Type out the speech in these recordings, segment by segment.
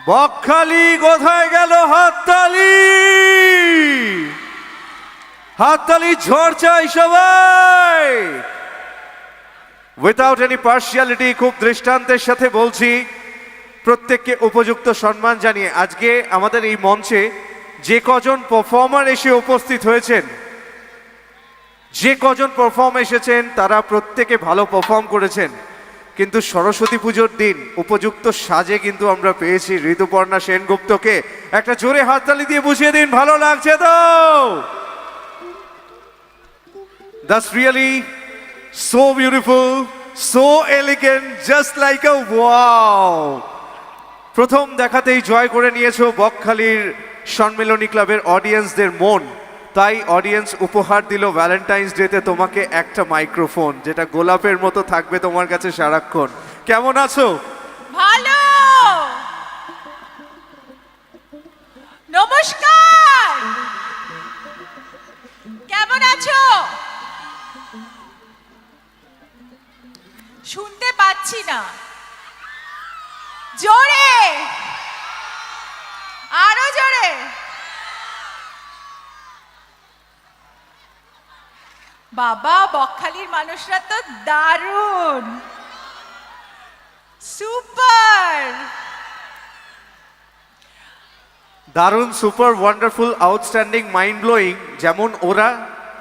বকখালি কোথায় গেল? হাততালি, হাততালি ঝড় চাই সবাই। উইথাউট এনি পার্সিয়ালিটি, খুব দৃষ্টান্তের সাথে বলছি, প্রত্যেককে উপযুক্ত সম্মান জানিয়ে আজকে আমাদের এই মঞ্চে যে কজন পারফর্মার এসে উপস্থিত হয়েছেন, যে কজন পারফর্ম এসেছেন তারা প্রত্যেকে ভালো পারফর্ম করেছেন, কিন্তু সরস্বতী পুজোর দিন উপযুক্ত সাজে কিন্তু আমরা পেয়েছি ঋতুপর্ণা সেনগুপ্তকে। একটা জোরে হাততালি দিয়ে বুঝিয়ে দিন, ভালো লাগছে তো? That's really so beautiful, so elegant, just like a wow. প্রথম দেখাতেই জয় করে নিয়েছো বকখালির সম্মেলনী ক্লাবের অডিয়েন্সদের মন। তাই অডিয়েন্স উপহার দিল ভ্যালেন্টাইন্স ডেতে তোমাকে একটা মাইক্রোফোন, যেটা গোলাপের মতো থাকবে তোমার কাছে সারাক্ষণ। কেমন আছো? ভালো। নমস্কার, কেমন আছো? শুনতে পাচ্ছি না, জোরে, আরো জোরে। বাবা, বকখালির মানুষরা তো দারুণ, সুপার। দারুণ, super, wonderful, outstanding, mind blowing. যেমন ওরা,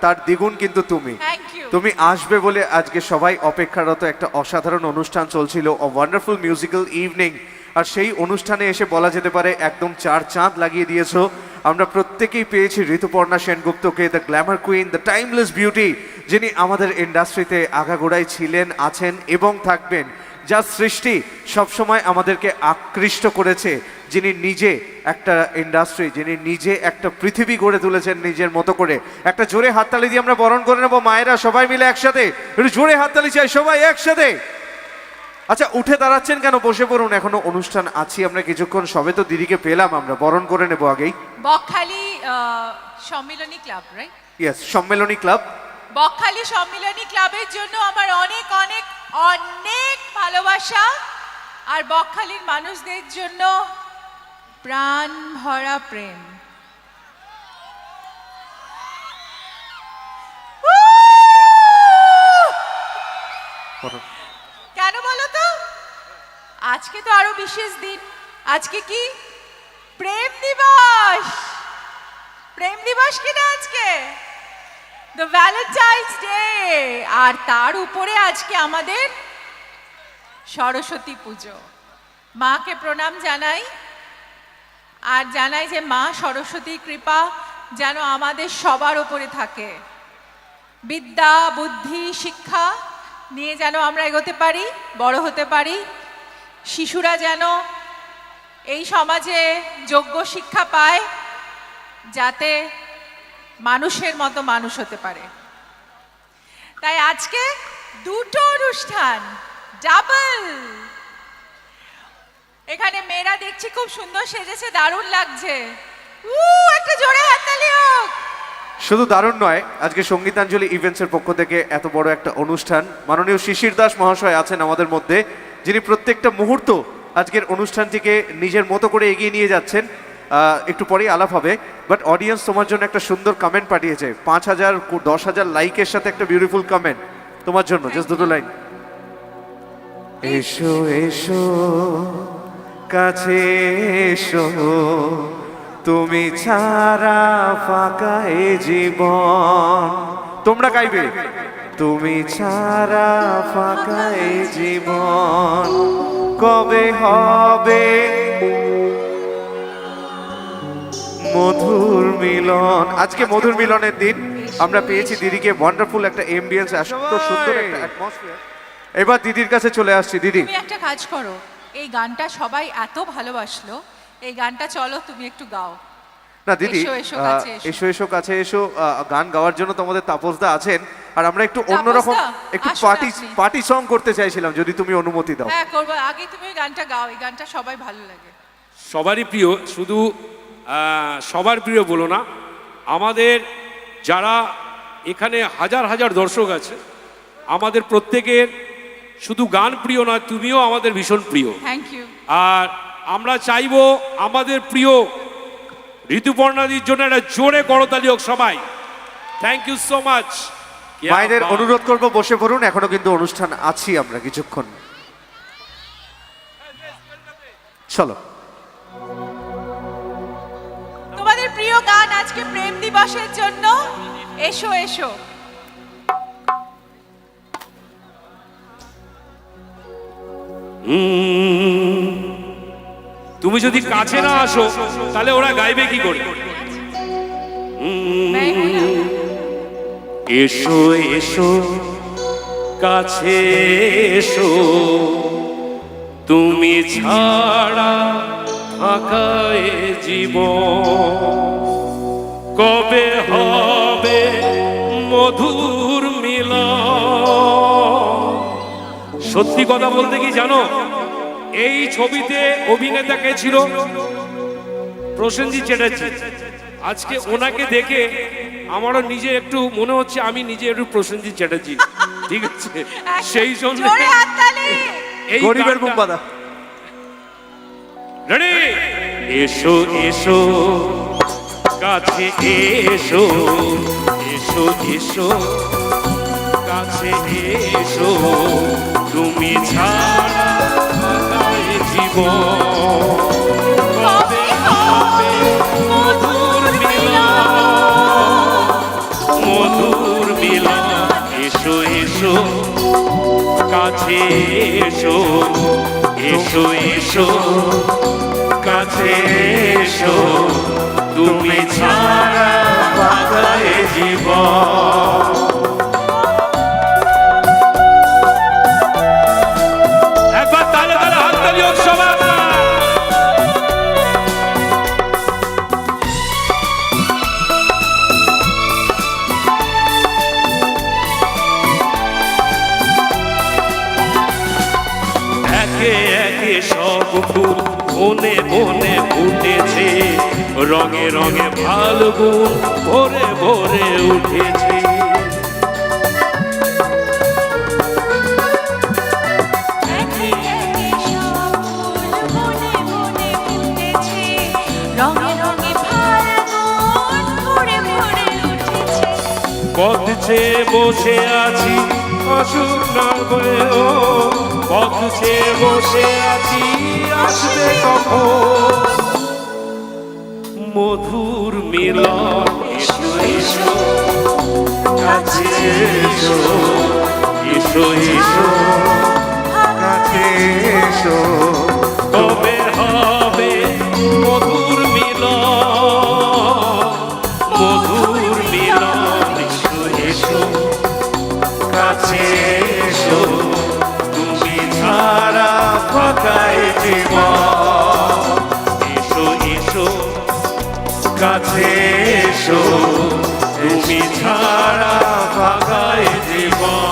তার দ্বিগুণ কিন্তু তুমি। Thank you. তুমি আসবে বলে আজকে সবাই অপেক্ষারত। একটা অসাধারণ অনুষ্ঠান চলছিল, অ ওয়ান্ডারফুল মিউজিক্যাল ইভিনিং। আর সেই অনুষ্ঠানে এসে বলা যেতে পারে একদম চার চাঁদ লাগিয়ে দিয়েছো। আমরা প্রত্যেকেই পেয়েছি ঋতুপর্ণা সেনগুপ্তকে, the glamour queen, the timeless beauty, যিনি আমাদের ইন্ডাস্ট্রিতে আগাগোড়ায় ছিলেন, আছেন এবং থাকবেন। যার সৃষ্টি সবসময় আমাদেরকে আকৃষ্ট করেছে, যিনি নিজে একটা ইন্ডাস্ট্রি, যিনি নিজে একটা পৃথিবী গড়ে তুলেছেন নিজের মতো করে। একটা জোরে হাততালি দিয়ে আমরা বরণ করে নেবো। মায়েরা সবাই মিলে একসাথে একটু জোরে হাততালি চাই, সবাই একসাথে। আচ্ছা, উঠে দাঁড়াচ্ছেন কেন? বসে পড়ুন, এখনো অনুষ্ঠান আছি আমরা কিছুক্ষণ। সবে তো দিদিকে পেলাম, আমরা বরণ করে নেবো আগেই। বকখালি সম্মিলনী club, right? Yes, Sammilani club. Bakkhali সম্মিলনী ক্লাবের জন্য আমার অনেক অনেক অনেক ভালোবাসা, আর বকখালির মানুষদের জন্য প্রাণ ভরা প্রেম। কেন বলো তো? আজকে তো আরো বিশেষ দিন। আজকে কি প্রেম দিবস? প্রেম দিবস কিনা আজকে, দ্য ভ্যালেন্টাইন্স ডে। আর তার উপরে আজকে আমাদের সরস্বতী পুজো। মাকে প্রণাম জানাই, আর জানাই যে মা সরস্বতীর কৃপা যেন আমাদের সবার উপরে থাকে। বিদ্যা, বুদ্ধি, শিক্ষা নিয়ে যেন আমরা এগোতে পারি, বড় হতে পারি। শিশুরা যেন এই সমাজে যোগ্য শিক্ষা পায়, যাতে মানুষের মতো মানুষ হতে পারে। তাই আজকে দুটো অনুষ্ঠান, ডাবল। এখানে মেয়েরা দেখছি খুব সুন্দর সেজেছে, দারুণ লাগছে। একটা জোরে হাততালি হোক। শুধু দারুণ নয়, আজকে সঙ্গীতাঞ্জলি ইভেন্টসের পক্ষ থেকে এত বড় একটা অনুষ্ঠান। মাননীয় শিশির দাস মহাশয় আছেন আমাদের মধ্যে, যিনি প্রত্যেকটা মুহূর্ত আজকের অনুষ্ঠানটিকে নিজের মতো করে এগিয়ে নিয়ে যাচ্ছেন। একটু পরেই আলাপ হবে, বাট অডিয়েন্স তোমার জন্য একটা সুন্দর কমেন্ট পাঠিয়েছে। 5,000 10,000 লাইকের সাথে একটা বিউটিফুল কমেন্ট তোমার জন্য, জাস্ট দুটো লাইন। এসো এসো কাছে এসো, তুমি ছাড়া ফাঁকা এ জীবন। তোমরা গাইবে, তুমি ছাড়া ফাঁকা এ জীবন, কবে হবে মধুর মিলন। আজকে মধুর মিলনের দিন। আমরা পেয়েছি দিদিকে, ওয়ান্ডারফুল একটা এমবিয়েন্স, এত সুন্দর একটা অ্যাটমসফিয়ার। এবার দিদির কাছে চলে আসছি। দিদি, তুমি একটা কাজ করো, এই গানটা সবাই এত ভালোবাসলো, এই গানটা চলো তুমি একটু গাও। না দিদি, এসো, এসো কাছে এসো। এসো এসো কাছে এসো। গান গাওয়ার জন্য তো আমাদের তাপসদা আছেন, আর আমরা একটু অন্যরকম একটু আসুন আপনি। পার্টি সং করতে চাইছিলাম, যদি তুমি অনুমতি দাও। হ্যাঁ করবো, আগে তুমি ওই গানটা গাও, এই গানটা সবাই ভালো লাগে। সবারই প্রিয়, শুধু সবার প্রিয় বলো না, আমাদের যারা এখানে হাজার হাজার দর্শক আছে, আমাদের প্রত্যেকের শুধু গান প্রিয় নয়, তুমিও আমাদের ভীষণ প্রিয়। Thank you. আর আমরা চাইবো আমাদের প্রিয় ঋতুপর্ণাদির জন্য একটা জোরে করতালি হোক সবাই। Thank you so much. মায়েদের অনুরোধ করব বসে পড়ুন, এখনো কিন্তু অনুষ্ঠান আছি আমরা কিছুক্ষণ। চলো। তোমাদের প্রিয় গান আজকে প্রেম দিবসের জন্য, এসো এসো। তুমি যদি কাছে না আসো তাহলে ওরা গাইবে কি করে? এসো এসো কাছে এসো, তুমি ছাড়া ফাঁকা এ জীবন, কবে হবে মধুর মিলন। সত্যি কথা বলতে কি জানো, এই ছবিতে অভিনেতা কে ছিল? প্রসেনজিৎ চ্যাটার্জি। আজকে ওনাকে দেখে আমারও নিজে একটু মনে হচ্ছে আমি নিজে একটু প্রসেনজিৎ চ্যাটার্জি, ঠিক আছে? সেই জন্য এই গরিবের বুম্বাদা। রেডি? এসো এসো কাছে এসো, এসো এসো কাছে এসো, তুমি ছাড়া জীবন, কবে হবে মধুর মিলন, মধুর মিলন। এসো এসো কাছে এসো, এসো এসো কাছে এসো, তুমি ছাড়া ফাঁকা এ জীবন। একবার তালে তালে হাত তালি হোক সবাই। একে একে সব ফুল বনে বনে ফুটেছে, রঙে রঙে ফাল্গুন ভরে ভরে উঠেছে। পথ চেয়ে বসে আছি অসুখ না হয়েও, পথ চেয়ে বসে আছি আসবে কখন মধুর মিলন। এসো এসো কাছে এসো, এসো এসো কাছে এসো, কবে হবে মধুর মিলন, মধুর মিলন। এসো এসো কাছে এসো, তুমি ছাড়া ফাঁকা এ জীবন। এসো এসো কাছে এসো, তুমি ছাড়া ফাঁকা এ জীবন।